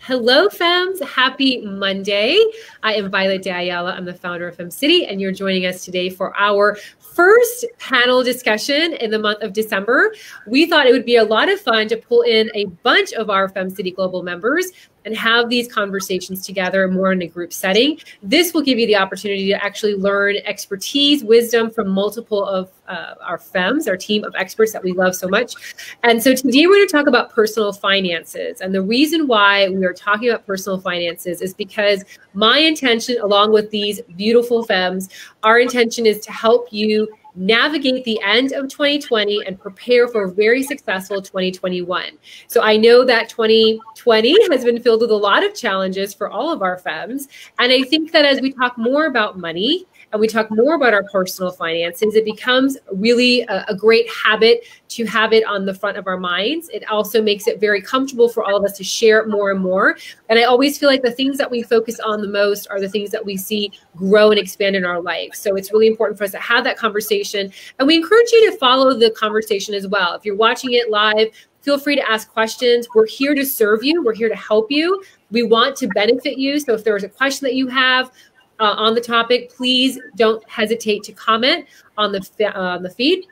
Hello, Femmes. Happy Monday. I am Violet De Ayala. I'm the founder of FemCity, and you're joining us today for our first panel discussion in the month of December. We thought it would be a lot of fun to pull in a bunch of our FemCity Global members and have these conversations together more in a group setting. This will give you the opportunity to actually learn expertise, wisdom from multiple of our femmes, our team of experts that we love so much. And so today we're going to talk about personal finances. And the reason why we are talking about personal finances is because my intention, along with these beautiful femmes, our intention is to help you navigate the end of 2020 and prepare for a very successful 2021. So I know that 2020 has been filled with a lot of challenges for all of our femmes. And I think that as we talk more about money and we talk more about our personal finances, it becomes really a great habit to have it on the front of our minds. It also makes it very comfortable for all of us to share it more and more. And I always feel like the things that we focus on the most are the things that we see grow and expand in our life. So it's really important for us to have that conversation. And we encourage you to follow the conversation as well. If you're watching it live, feel free to ask questions. We're here to serve you. We're here to help you. We want to benefit you. So if there's a question that you have on the topic, please don't hesitate to comment on the feed.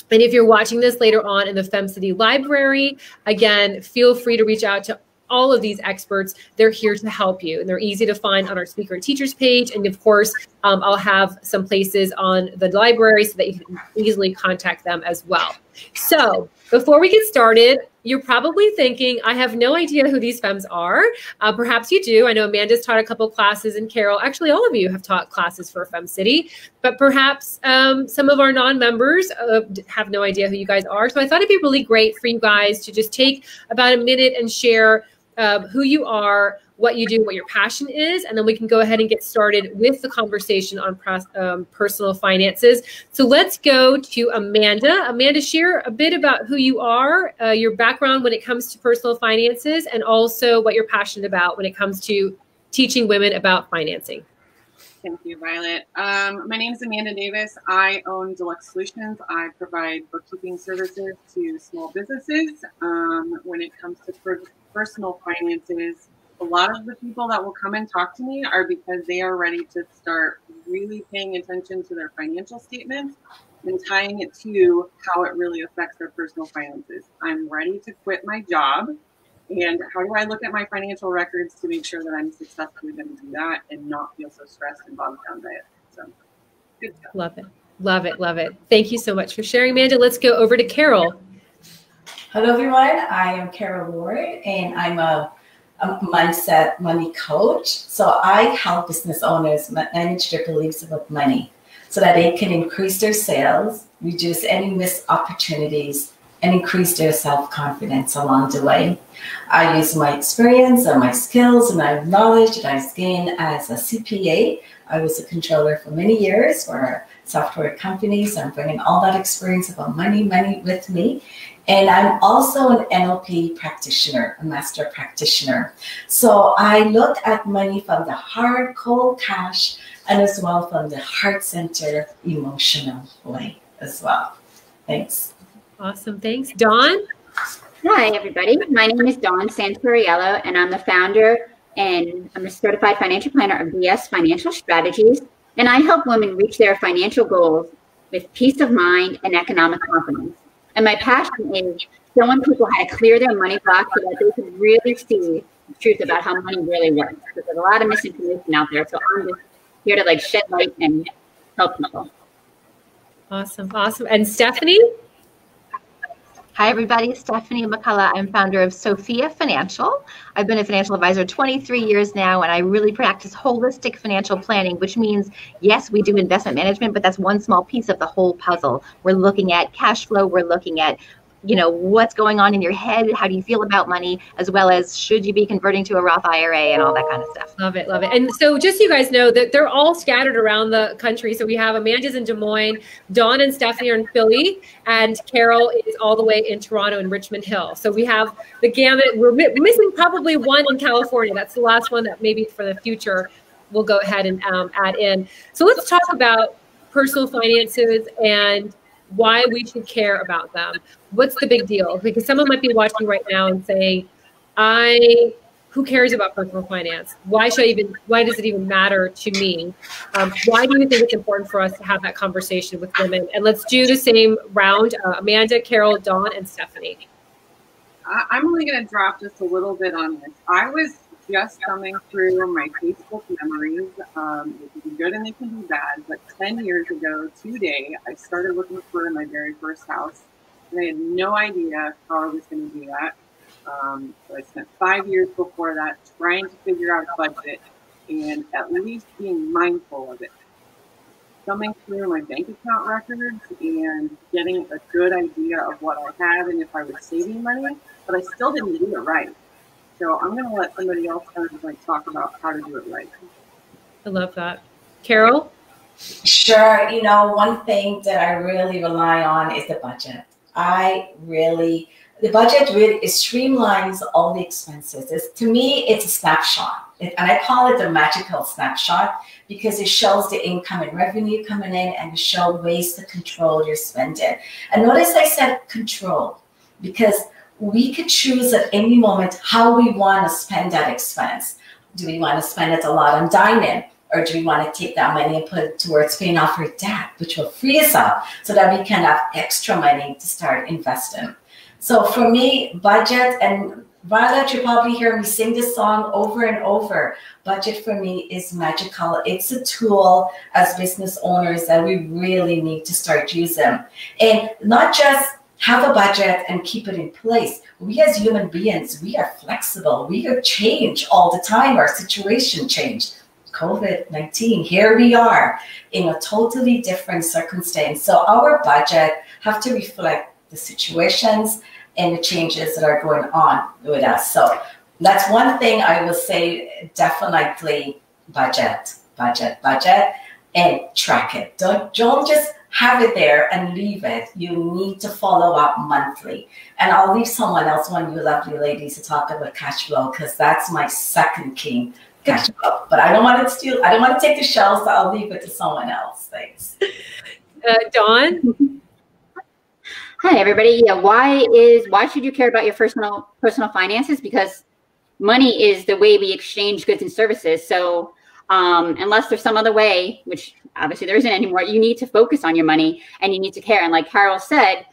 And if you're watching this later on in the FemCity library, again, feel free to reach out to all of these experts. They're here to help you, and they're easy to find on our speaker and teachers page. And of course, I'll have some places on the library so that you can easily contact them as well. So before we get started, you're probably thinking, I have no idea who these femmes are. Perhaps you do. I know Amanda's taught a couple classes, and Carol, actually all of you have taught classes for FemCity, but perhaps some of our non-members have no idea who you guys are. So I thought it'd be really great for you guys to just take about a minute and share who you are, what you do, what your passion is, and then we can go ahead and get started with the conversation on personal finances. So let's go to Amanda. Amanda, share a bit about who you are, your background when it comes to personal finances, and also what you're passionate about when it comes to teaching women about financing. Thank you, Violet. My name is Amanda Davis. I own Deluxe Solutions. I provide bookkeeping services to small businesses. When it comes to personal finances, a lot of the people that will come and talk to me are because they are ready to start really paying attention to their financial statements and tying it to how it really affects their personal finances. I'm ready to quit my job. And how do I look at my financial records to make sure that I'm successfully going to do that and not feel so stressed and bogged down by it? So, good stuff. Love it. Love it. Love it. Thank you so much for sharing, Amanda. Let's go over to Carol. Hello, everyone. I am Carol Ward, and I'm a mindset money coach. So I help business owners manage their beliefs about money so that they can increase their sales, reduce any missed opportunities, and increase their self-confidence along the way. I use my experience and my skills and my knowledge that I've gained as a CPA. I was a controller for many years for a software company, so I'm bringing all that experience about money with me. And I'm also an NLP practitioner, a master practitioner. So I look at money from the hard, cold cash, and as well from the heart center, emotional way as well. Thanks. Awesome. Thanks. Dawn? Hi, everybody. My name is Dawn Santoriello, and I'm the founder and I'm a certified financial planner of BS Financial Strategies. And I help women reach their financial goals with peace of mind and economic confidence. And my passion is showing people how to clear their money block so that they can really see the truth about how money really works. Because there's a lot of misinformation out there. So I'm just here to shed light and help people. Awesome. Awesome. And Stephanie? Hi, everybody. Stephanie McCullough. I'm founder of Sophia Financial. I've been a financial advisor 23 years now, and I really practice holistic financial planning, which means, yes, we do investment management, but that's one small piece of the whole puzzle. We're looking at cash flow. We're looking at what's going on in your head, how do you feel about money, as well as should you be converting to a Roth IRA and all that kind of stuff. Love it, love it. And so just so you guys know that they're all scattered around the country. So we have Amanda's in Des Moines, Dawn and Stephanie are in Philly, and Carol is all the way in Toronto and Richmond Hill. So we have the gamut. We're missing probably one in California. That's the last one that maybe for the future we'll go ahead and add in. So let's talk about personal finances and why we should care about them. What's the big deal? Because someone might be watching right now and saying, I who cares about personal finance? Why does it even matter to me? Why do you think it's important for us to have that conversation with women? And let's do the same round. Amanda, Carol, Dawn, and Stephanie. I'm only going to drop just a little bit on this. I was just coming through my Facebook memories. They can be good and they can be bad. But 10 years ago today, I started looking for my very first house. And I had no idea how I was going to do that. So I spent 5 years before that trying to figure out a budget and at least being mindful of it. Coming through my bank account records and getting a good idea of what I had and if I was saving money, but I still didn't do it right. So I'm going to let somebody else kind of like talk about how to do it right. I love that. Carol? Sure. You know, one thing that I really rely on is the budget. The budget really streamlines all the expenses. To me, it's a snapshot. And I call it the magical snapshot because it shows the income and revenue coming in and it shows ways to control your spending. And notice I said control because we could choose at any moment how we want to spend that expense. Do we want to spend it a lot on dining? Or do we want to take that money and put it towards paying off our debt, which will free us up so that we can have extra money to start investing? So for me, budget, and Violet, you probably hear me sing this song over and over. Budget for me is magical. It's a tool as business owners that we really need to start using. And not just have a budget and keep it in place. We as human beings, we are flexible. We change all the time. Our situation changed. COVID-19, here we are in a totally different circumstance. So our budget have to reflect the situations and the changes that are going on with us. So that's one thing I will say, definitely budget, and track it. Don't just have it there and leave it. You need to follow up monthly. And I'll leave someone else, one of you lovely ladies, to talk about cash flow because that's my second king. Cash flow. But I don't want to take the shells, so I'll leave it to someone else. Thanks. Dawn? Hi, everybody. Yeah, why should you care about your personal finances? Because money is the way we exchange goods and services. So unless there's some other way, which obviously there isn't anymore, you need to focus on your money and you need to care. And like Carol said,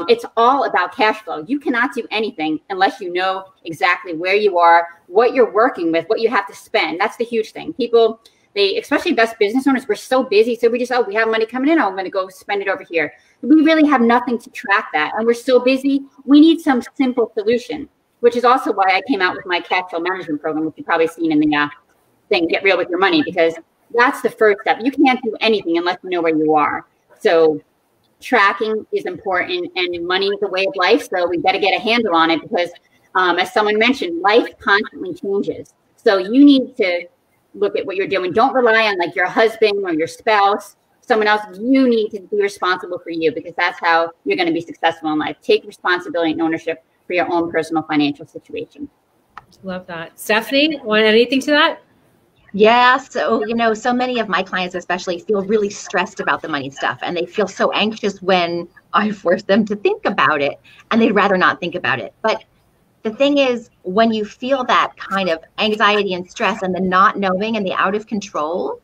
it's all about cash flow. You cannot do anything unless you know exactly where you are, what you're working with, what you have to spend. That's the huge thing. People, especially best business owners, we're so busy. So we just, we have money coming in. I'm going to go spend it over here. We really have nothing to track that. And we're so busy. We need some simple solution, which is also why I came out with my cash flow management program, which you've probably seen in the thing, Get Real With Your Money, because that's the first step. You can't do anything unless you know where you are. So tracking is important, and money is a way of life. So we got to get a handle on it because, as someone mentioned, life constantly changes. So you need to look at what you're doing. Don't rely on like your husband or your spouse, someone else. You need to be responsible for you because that's how you're going to be successful in life. Take responsibility and ownership for your own personal financial situation. Love that. Stephanie, want anything to that? Yeah, so, so many of my clients especially feel really stressed about the money stuff, and they feel so anxious when I force them to think about it, and they'd rather not think about it. But the thing is, when you feel that kind of anxiety and stress and the not knowing and the out of control,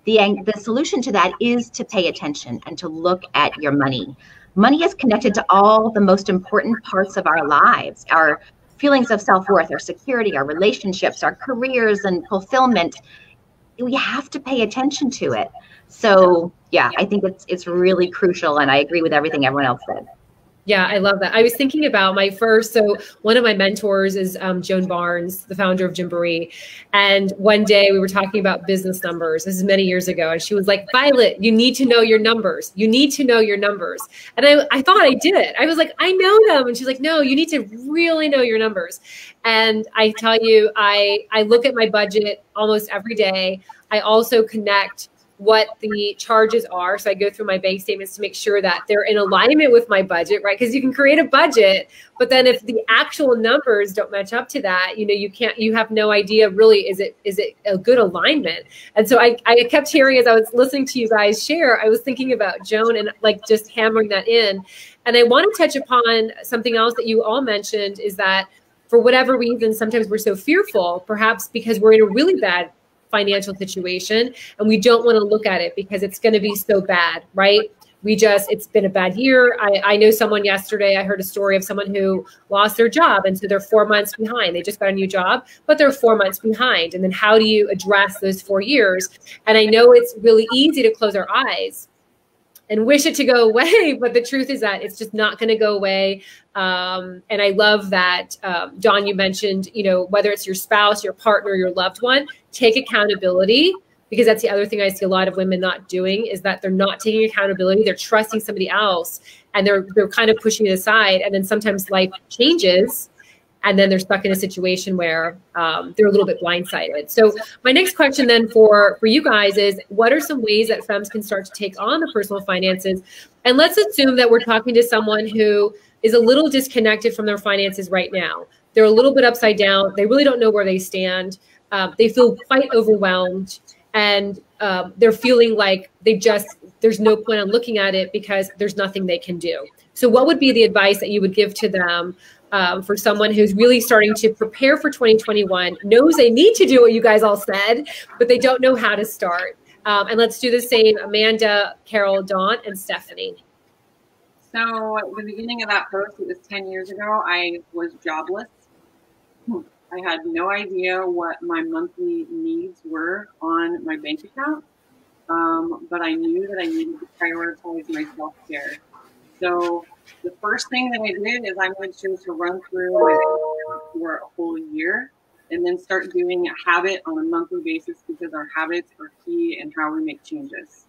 the solution to that is to pay attention and to look at your money. Money is connected to all the most important parts of our lives, our feelings of self-worth, our security, our relationships, our careers, and fulfillment. We have to pay attention to it. So yeah, I think it's really crucial, and I agree with everything everyone else said. Yeah, I love that. I was thinking about one of my mentors is Joan Barnes, the founder of Gymboree. And one day we were talking about business numbers. This is many years ago. And she was like, Violet, you need to know your numbers. You need to know your numbers. And I thought I did. I was like, I know them. And she's like, no, you need to really know your numbers. And I tell you, I look at my budget almost every day. I also connect what the charges are. So I go through my bank statements to make sure that they're in alignment with my budget, right? Because you can create a budget, but then if the actual numbers don't match up to that, you have no idea really, is it a good alignment? And so I kept hearing, as I was listening to you guys share, I was thinking about Joan and like just hammering that in. And I want to touch upon something else that you all mentioned, is that for whatever reason, sometimes we're so fearful, perhaps because we're in a really bad financial situation and we don't want to look at it because it's going to be so bad, right? It's been a bad year. I know someone yesterday, I heard a story of someone who lost their job. And so they're 4 months behind. They just got a new job, but they're 4 months behind. And then how do you address those 4 years? And I know it's really easy to close our eyes and wish it to go away. But the truth is that it's just not going to go away. And I love that, Dawn, you mentioned, whether it's your spouse, your partner, your loved one, take accountability. Because that's the other thing I see a lot of women not doing is that they're not taking accountability. They're trusting somebody else and they're kind of pushing it aside. And then sometimes life changes and then they're stuck in a situation where they're a little bit blindsided. So my next question then for you guys is, what are some ways that femmes can start to take on the personal finances? And let's assume that we're talking to someone who is a little disconnected from their finances right now. They're a little bit upside down. They really don't know where they stand. They feel quite overwhelmed. And they're feeling like there's no point on looking at it because there's nothing they can do. So what would be the advice that you would give to them for someone who's really starting to prepare for 2021, knows they need to do what you guys all said, but they don't know how to start? And let's do the same, Amanda, Carol, Dawn, and Stephanie. So at the beginning of that post, it was 10 years ago, I was jobless. I had no idea what my monthly needs were on my bank account, but I knew that I needed to prioritize my self-care. So the first thing that I did is I made sure to run through my bank for a whole year and then start doing a habit on a monthly basis because our habits are key in how we make changes.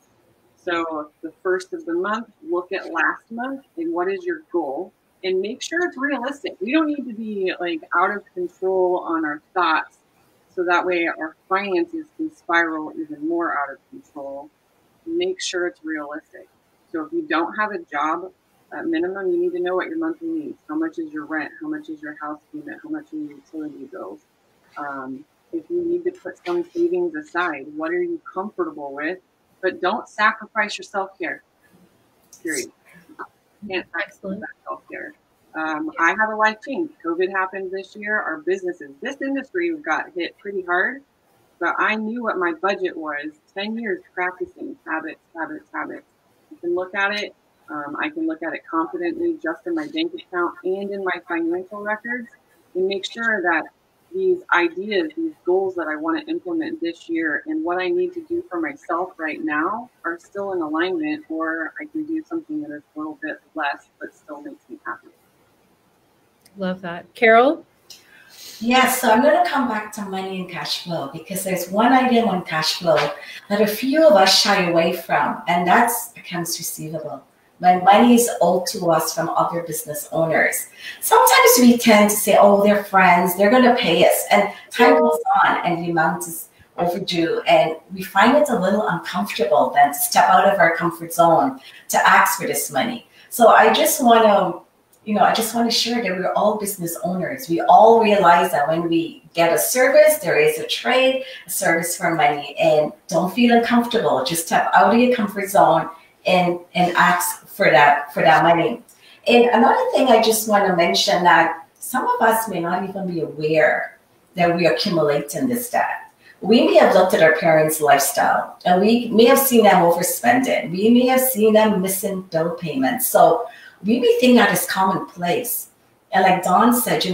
So the first of the month, look at last month and what is your goal? And make sure it's realistic. We don't need to be like out of control on our thoughts. So that way our finances can spiral even more out of control. Make sure it's realistic. So if you don't have a job, at minimum, you need to know what your monthly needs. How much is your rent? How much is your house payment? How much are your utility bills? If you need to put some savings aside, what are you comfortable with? But don't sacrifice your self-care. Period. Can't sacrifice that self-care. I have a life change. COVID happened this year. Our businesses, this industry got hit pretty hard, but I knew what my budget was. 10 years practicing habits. You can look at it. I can look at it confidently just in my bank account and in my financial records and make sure that these ideas, these goals that I want to implement this year and what I need to do for myself right now are still in alignment, or I can do something that is a little bit less but still makes me happy. Love that. Carol? Yes, so I'm going to come back to money and cash flow because there's one item on cash flow that a few of us shy away from, and that's accounts receivable. When money is owed to us from other business owners. Sometimes we tend to say, oh, they're friends, they're going to pay us. And time goes on and the amount is overdue. And we find it a little uncomfortable then to step out of our comfort zone to ask for this money. So I just want to share that we're all business owners. We all realize that when we get a service, there is a trade, a service for money. And don't feel uncomfortable. Just step out of your comfort zone and ask for that money. And another thing I just want to mention that some of us may not even be aware that we are accumulating this debt. We may have looked at our parents' lifestyle and we may have seen them overspending. We may have seen them missing bill payments. So we may think that is commonplace. And like Dawn said,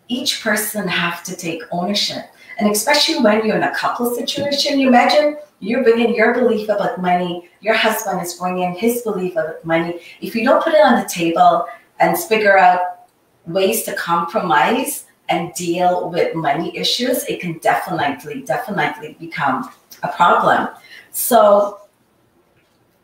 each person have to take ownership. And especially when you're in a couple situation, you imagine you're bringing your belief about money, your husband is bringing his belief about money. If you don't put it on the table and figure out ways to compromise and deal with money issues, it can definitely become a problem. So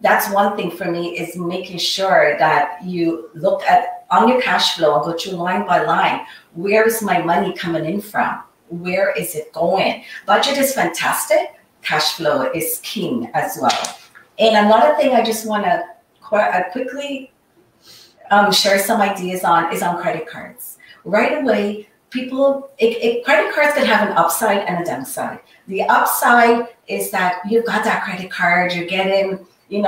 that's one thing for me, is making sure that you look at on your cash flow and go through line by line. Where is my money coming in from? Where is it going? Budget is fantastic. Cash flow is king as well. And another thing I just want to quickly share some ideas on is on credit cards. Right away, credit cards can have an upside and a downside. The upside is that you've got that credit card, you're getting, you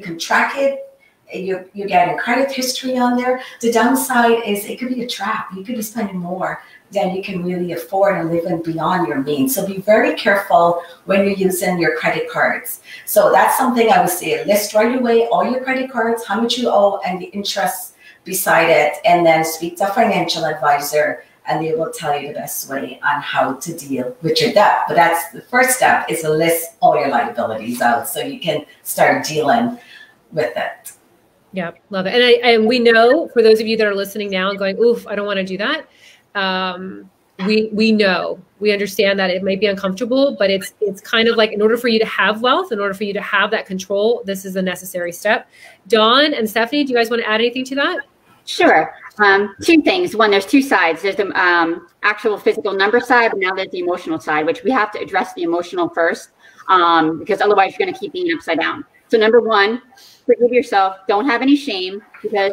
can track it you're getting credit history on there. The downside is it could be a trap. You could be spending more than you can really afford and living beyond your means. So be very careful when you're using your credit cards. So that's something I would say, list right away all your credit cards, how much you owe, and the interest beside it, and then speak to a financial advisor, and they will tell you the best way on how to deal with your debt. But that's the first step, is to list all your liabilities out so you can start dealing with it. Yeah, love it. And we know, for those of you that are listening now and going, oof, I don't want to do that. We understand that it might be uncomfortable, but it's kind of like, in order for you to have wealth, in order for you to have that control, this is a necessary step. Dawn and Stephanie, do you guys want to add anything to that? Sure. Two things. One, there's two sides. There's the actual physical number side, but now there's the emotional side, which we have to address the emotional first, because otherwise you're going to keep being upside down. So number one, forgive yourself. Don't have any shame, because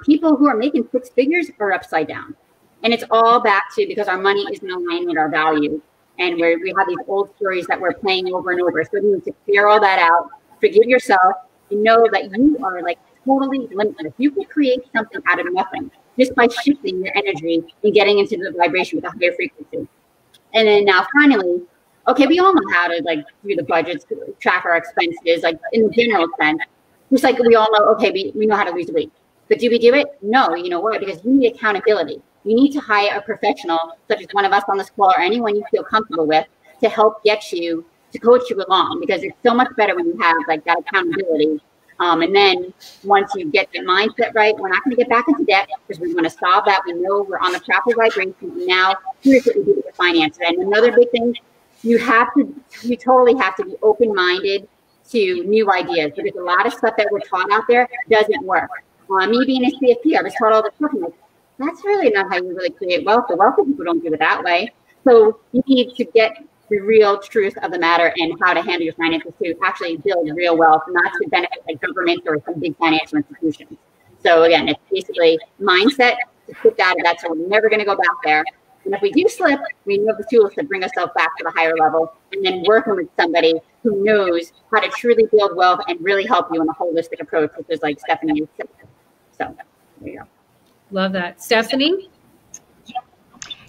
people who are making 6 figures are upside down. And it's all back to because our money isn't aligned with our values. And we have these old stories that we're playing over and over. So you need to clear all that out, forgive yourself, and know that you are like totally limitless. You can create something out of nothing just by shifting your energy and getting into the vibration with a higher frequency. And then now finally, okay, we all know how to like do the budgets, track our expenses, like in the general sense. Just like we all know, okay, we know how to lose weight. But do we do it? No, you know what? Because you need accountability. You need to hire a professional, such as one of us on this call or anyone you feel comfortable with, to help get you, to coach you along, because it's so much better when you have like that accountability. And then once you get the mindset right, we're not going to get back into debt because we want to solve that. We know we're on the proper vibration. Now, here's what we do with your finances. And another big thing, you totally have to be open-minded to new ideas, because a lot of stuff that we're taught out there doesn't work. Me being a CFP, I was taught all the time, like, that's really not how you really create wealth. The wealthy people don't do it that way. So you need to get the real truth of the matter and how to handle your finances to actually build real wealth, not to benefit like government or some big financial institutions. So again, it's basically mindset to slip out of that, so we're never going to go back there. And if we do slip, we have the tools to bring ourselves back to the higher level, and then working with somebody who knows how to truly build wealth and really help you in a holistic approach, which is like Stephanie said. So there you go. Love that. Stephanie?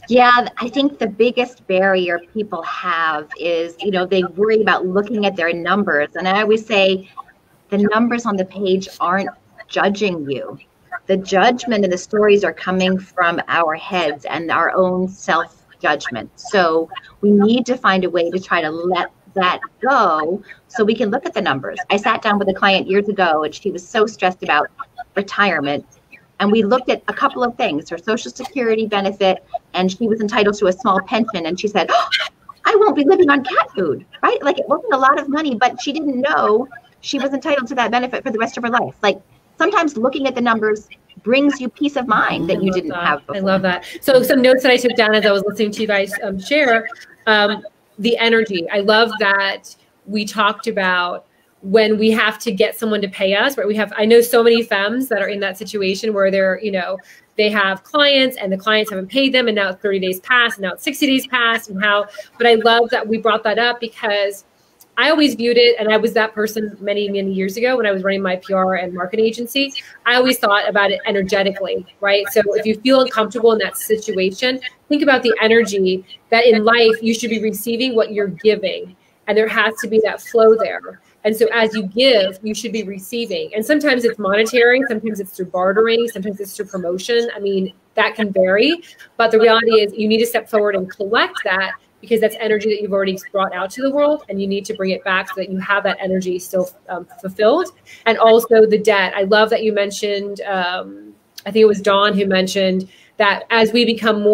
Yeah, I think the biggest barrier people have is, they worry about looking at their numbers. And I always say the numbers on the page aren't judging you. The judgment and the stories are coming from our heads and our own self-judgment. So we need to find a way to try to let that go so we can look at the numbers. I sat down with a client years ago, and she was so stressed about retirement. And we looked at a couple of things, her Social Security benefit, and she was entitled to a small pension. And she said, oh, I won't be living on cat food, right? Like, it wasn't a lot of money, but she didn't know she was entitled to that benefit for the rest of her life. Like, sometimes looking at the numbers brings you peace of mind that you didn't have before. I love that. So some notes that I took down as I was listening to you guys share, the energy. I love that we talked about when we have to get someone to pay us, right? I know so many femmes that are in that situation where they're, they have clients and the clients haven't paid them, and now it's 30 days past, and now it's 60 days past, but I love that we brought that up, because I always viewed it, and I was that person many, many years ago when I was running my PR and marketing agency. I always thought about it energetically, right? So if you feel uncomfortable in that situation, think about the energy that in life you should be receiving what you're giving, and there has to be that flow there. And so as you give, you should be receiving. And sometimes it's monetary, sometimes it's through bartering, sometimes it's through promotion. I mean, that can vary. But the reality is you need to step forward and collect that, because that's energy that you've already brought out to the world, and you need to bring it back so that you have that energy still fulfilled. And also the debt. I love that you mentioned, I think it was Dawn who mentioned that as we become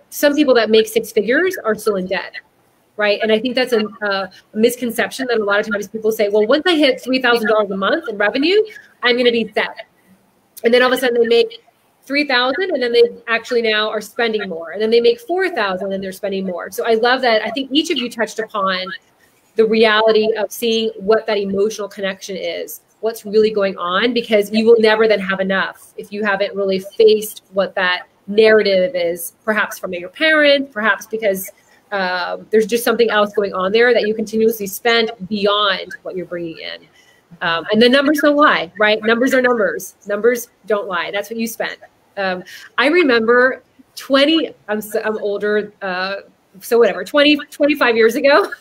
some people that make 6 figures are still in debt. Right. And I think that's a misconception that a lot of times people say, well, once I hit $3,000 a month in revenue, I'm going to be set. And then all of a sudden they make $3,000, and then they actually now are spending more. And then they make $4,000 and they're spending more. So I love that. I think each of you touched upon the reality of seeing what that emotional connection is, what's really going on, because you will never then have enough if you haven't really faced what that narrative is, perhaps from your parents, perhaps because there's just something else going on there that you continuously spend beyond what you're bringing in. And the numbers don't lie, right? Numbers are numbers. Numbers don't lie. That's what you spent. I remember I'm older, so whatever, 25 years ago,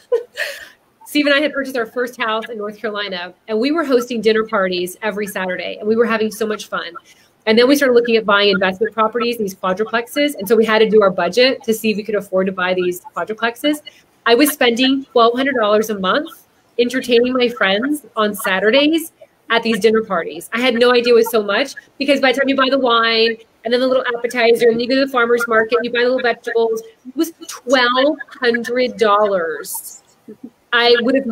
Steve and I had purchased our first house in North Carolina, and we were hosting dinner parties every Saturday, and we were having so much fun. And then we started looking at buying investment properties, these quadruplexes. And so we had to do our budget to see if we could afford to buy these quadruplexes. I was spending $1,200 a month entertaining my friends on Saturdays at these dinner parties. I had no idea it was so much, because by the time you buy the wine and then the little appetizer and you go to the farmer's market, you buy the little vegetables, it was $1,200. I would have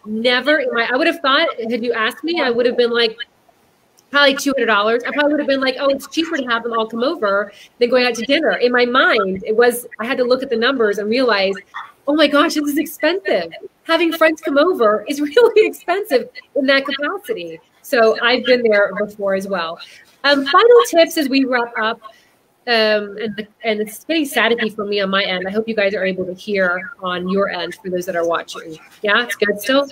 never, I would have thought, had you asked me, I would have been like, probably $200. I probably would have been like, oh, it's cheaper to have them all come over than going out to dinner. In my mind, I had to look at the numbers and realize, oh my gosh, this is expensive. Having friends come over is really expensive in that capacity. So I've been there before as well. Final tips as we wrap up. And it's getting staticky for me on my end. I hope you guys are able to hear on your end for those that are watching. Yeah, it's good still?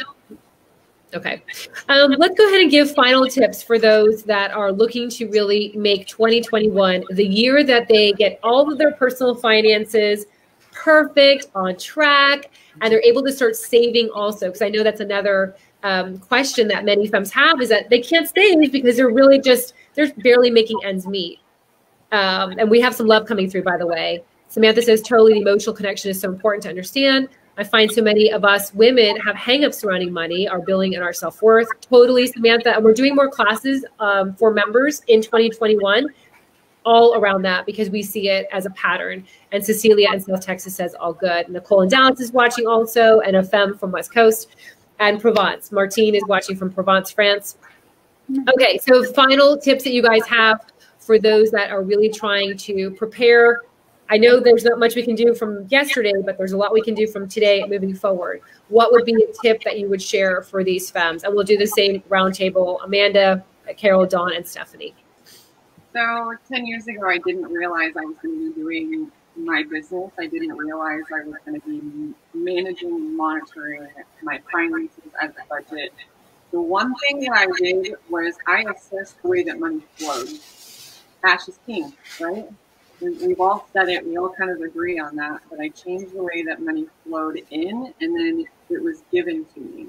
Okay. Let's go ahead and give final tips for those that are looking to really make 2021 the year that they get all of their personal finances perfect, on track, and they're able to start saving also. Because I know that's another question that many femmes have, is that they can't save because they're barely making ends meet. And we have some love coming through, by the way. Samantha says, totally, the emotional connection is so important to understand. I find so many of us women have hangups surrounding money, our billing, and our self-worth. Totally, Samantha. And we're doing more classes for members in 2021 all around that, because we see it as a pattern. And Cecilia in South Texas says, all good. Nicole in Dallas is watching also, and a femme from West Coast, and Provence. Martine is watching from Provence, France. Okay, so final tips that you guys have for those that are really trying to prepare. I know there's not much we can do from yesterday, but there's a lot we can do from today moving forward. What would be a tip that you would share for these femmes? And we'll do the same roundtable, Amanda, Carol, Dawn, and Stephanie. So 10 years ago, I didn't realize I was going to be doing my business. I didn't realize I was going to be managing and monitoring my finances as a budget. The one thing that I did was I assessed the way that money flows. Cash is king, right? We've all said it. We all kind of agree on that. But I changed the way that money flowed in, and then it was given to me.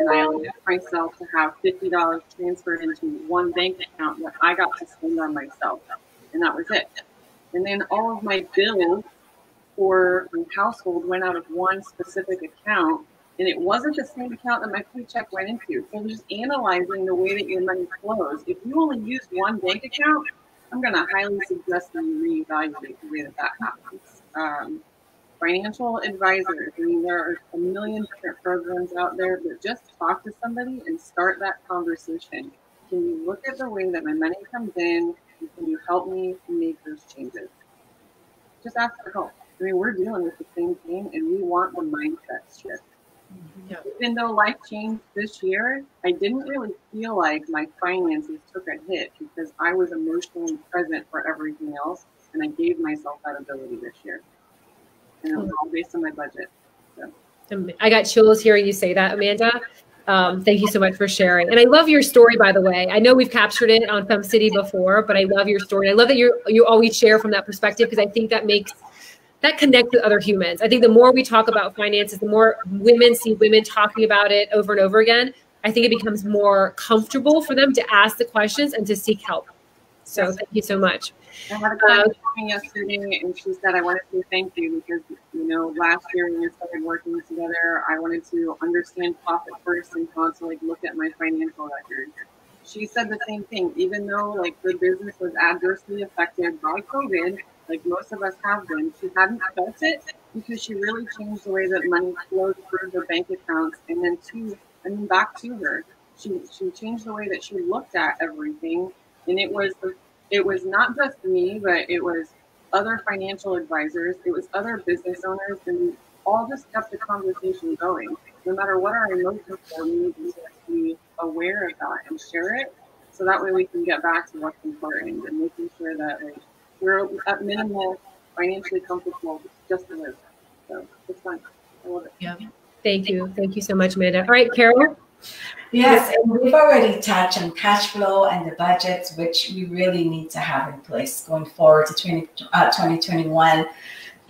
And I allowed myself to have $50 transferred into one bank account that I got to spend on myself. And that was it. And then all of my bills for my household went out of one specific account. And it wasn't the same account that my paycheck went into. So just analyzing the way that your money flows. If you only use one bank account, I'm going to highly suggest that you reevaluate the way that happens. Financial advisors, I mean, there are a million different programs out there, but just talk to somebody and start that conversation. Can you look at the way that my money comes in, and can you help me make those changes? Just ask for help. I mean, we're dealing with the same thing, and we want the mindset shift. Yeah. Even though life changed this year, I didn't really feel like my finances took a hit because I was emotionally present for everything else, and I gave myself that ability this year. And it was all based on my budget. So. I got chills hearing you say that, Amanda. Thank you so much for sharing. And I love your story, by the way. I know we've captured it on Fem City before, but I love your story. I love that you always share from that perspective, because I think that connects with other humans. I think the more we talk about finances, the more women see women talking about it over and over again, I think it becomes more comfortable for them to ask the questions and to seek help. So thank you so much. I had a client call me yesterday, and she said, I wanted to thank you because, last year when we started working together, I wanted to understand profit first and constantly look at my financial records. She said the same thing, even though her business was adversely affected by COVID, like most of us have been, she hadn't felt it because she really changed the way that money flowed through her bank accounts and then back to her. She changed the way that she looked at everything, and it was not just me, but it was other financial advisors, it was other business owners, and we all just kept the conversation going. No matter what our emotions are, we need to be aware of that and share it, so that way we can get back to what's important and making sure that we're at minimal financially comfortable just to live. So it's fun. I love it. Yeah. Thank you. Thank you so much, Amanda. All right, Carol. Yes, and we've already touched on cash flow and the budgets, which we really need to have in place going forward to 2021.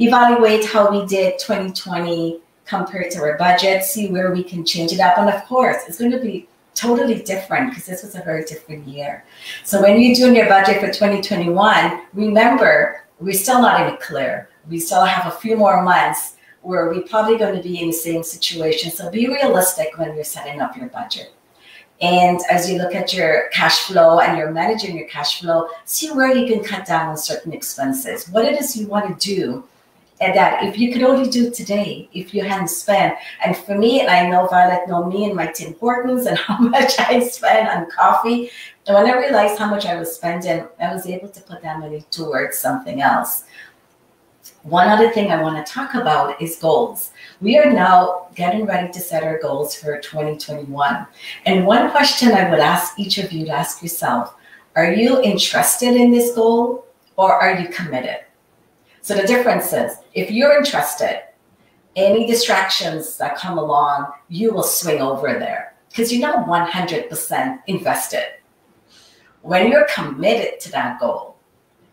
Evaluate how we did 2020 compared to our budget, see where we can change it up. And of course, it's going to be totally different because this was a very different year. So when you're doing your budget for 2021, remember, we're still not even clear. We still have a few more months where we're probably going to be in the same situation. So be realistic when you're setting up your budget. And as you look at your cash flow and you're managing your cash flow, see where you can cut down on certain expenses, what it is you want to do. And that if you could only do today, if you hadn't spent. And for me, and I know Violet know me and my Tim Hortons and how much I spend on coffee. And when I realized how much I was spending, I was able to put that money towards something else. One other thing I want to talk about is goals. We are now getting ready to set our goals for 2021. And one question I would ask each of you to ask yourself, are you interested in this goal or are you committed? So the difference is, if you're interested, any distractions that come along, you will swing over there because you're not 100% invested. When you're committed to that goal,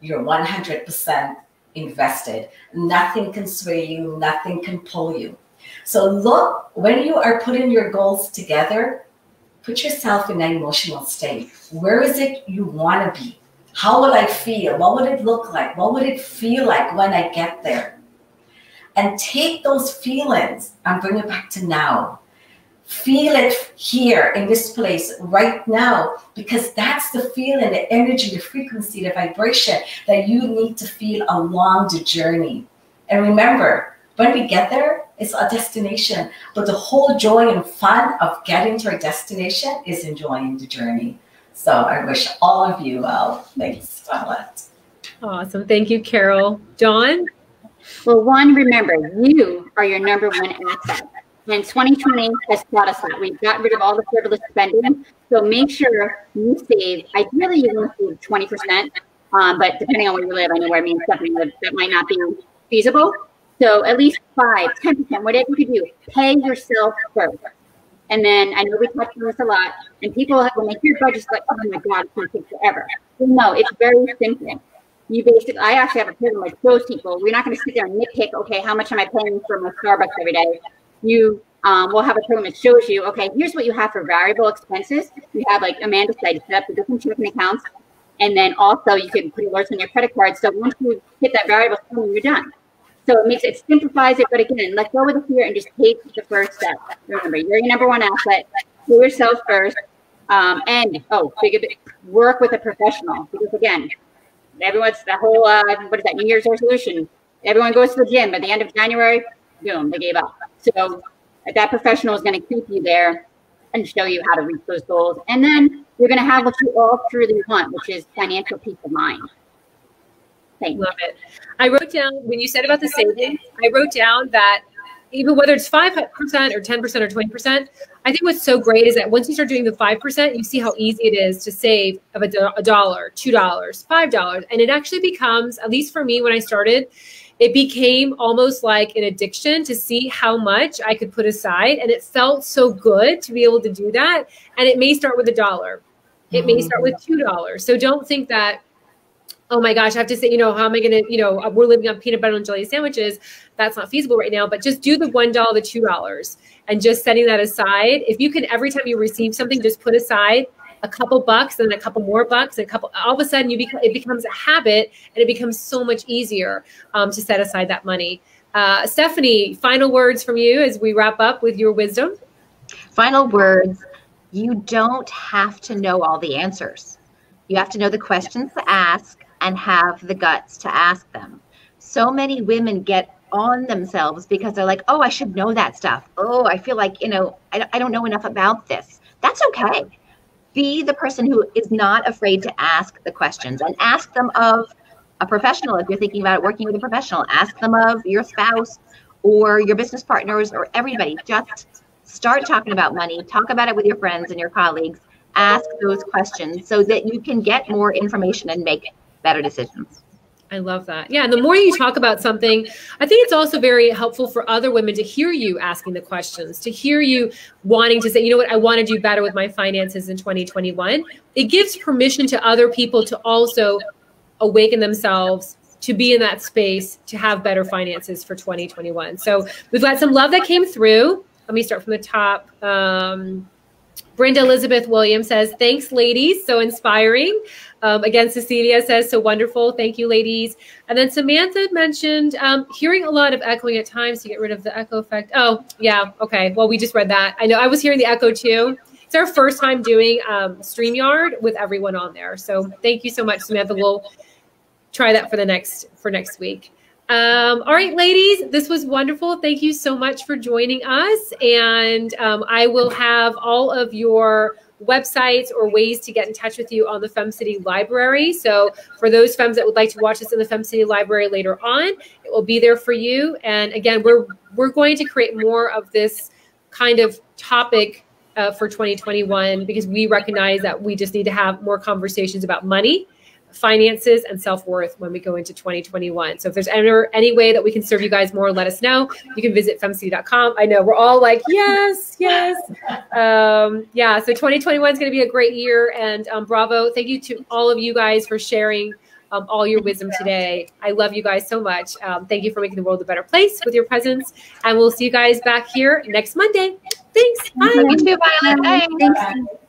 you're 100% invested. Nothing can sway you, nothing can pull you. So look, when you are putting your goals together, put yourself in an emotional state. Where is it you want to be? How will I feel? What would it look like? What would it feel like when I get there? And take those feelings and bring it back to now. Feel it here in this place right now, because that's the feeling, the energy, the frequency, the vibration that you need to feel along the journey. And remember, when we get there, it's a destination, but the whole joy and fun of getting to our destination is enjoying the journey. So I wish all of you well. Thanks, Violet. Awesome. Thank you, Carol. Dawn? Well, one, remember, you are your number one asset. And 2020 has taught us that. We've got rid of all the frivolous spending. So make sure you save. Ideally, you want to save 20%. But depending on where you live, I know where me and Stephanie live, that might not be feasible. So at least 5, 10%, whatever you can do, pay yourself first. And then I know we touched on this a lot, and people, when they hear budgets, like, oh my God, it's going to take forever. Well, no, it's very simple. You basically, I actually have a program like those people. We're not going to sit there and nitpick, okay, how much am I paying for my Starbucks every day? You will have a program that shows you, okay, here's what you have for variable expenses. You have, like Amanda said, you set up the different checking accounts, and then also you can put alerts on your credit card. So once you hit that variable spending, you're done. So it simplifies it, but again, let go of the fear and just take the first step. Remember, you're your number one asset. Do yourself first, and work with a professional, because again, everyone's the whole what is that, New Year's resolution? Everyone goes to the gym at the end of January, boom, they gave up. So that professional is going to keep you there and show you how to reach those goals, and then you're going to have what you all truly want, which is financial peace of mind. Love it. I wrote down, when you said about the savings, I wrote down that even whether it's 5% or 10% or 20%, I think what's so great is that once you start doing the 5%, you see how easy it is to save of $1, $2, $5. And it actually becomes, at least for me when I started, it became almost like an addiction to see how much I could put aside. And it felt so good to be able to do that. And it may start with $1. It may start with $2. So don't think that, oh my gosh, I have to say, how am I going to, we're living on peanut butter and jelly sandwiches. That's not feasible right now, but just do the $1, the $2, and just setting that aside. If you can, every time you receive something, just put aside a couple bucks and a couple more bucks, all of a sudden it becomes a habit, and it becomes so much easier to set aside that money. Stephanie, final words from you as we wrap up with your wisdom. Final words. You don't have to know all the answers. You have to know the questions to ask and have the guts to ask them. So many women get on themselves because they're like, oh, I should know that stuff. Oh, I feel like, I don't know enough about this. That's okay. Be the person who is not afraid to ask the questions, and ask them of a professional. If you're thinking about working with a professional, ask them of your spouse or your business partners or everybody. Just start talking about money. Talk about it with your friends and your colleagues. Ask those questions so that you can get more information and make better decisions. I love that. Yeah. And the more you talk about something, I think it's also very helpful for other women to hear you asking the questions, to hear you wanting to say, you know what, I want to do better with my finances in 2021. It gives permission to other people to also awaken themselves, to be in that space, to have better finances for 2021. So we've got some love that came through. Let me start from the top. Brenda Elizabeth Williams says, thanks, ladies. So inspiring. Again, Cecilia says, so wonderful. Thank you, ladies. And then Samantha mentioned hearing a lot of echoing at times to get rid of the echo effect. Oh, yeah. Okay. Well, we just read that. I know I was hearing the echo too. It's our first time doing StreamYard with everyone on there. So thank you so much, Samantha. We'll try that for next week. All right, ladies, this was wonderful. Thank you so much for joining us. And I will have all of your websites or ways to get in touch with you on the Fem City Library. So for those femmes that would like to watch us in the Fem City Library later on, it will be there for you. And again, we're going to create more of this kind of topic for 2021 because we recognize that we just need to have more conversations about money, finances, and self-worth when we go into 2021. So if there's any way that we can serve you guys more, let us know. You can visit femcity.com. I know we're all like, yes, yes. Yeah, so 2021 is going to be a great year. And bravo. Thank you to all of you guys for sharing all your wisdom today. I love you guys so much. Thank you for making the world a better place with your presence. And we'll see you guys back here next Monday. Thanks. Bye. You too, Violet. Thanks.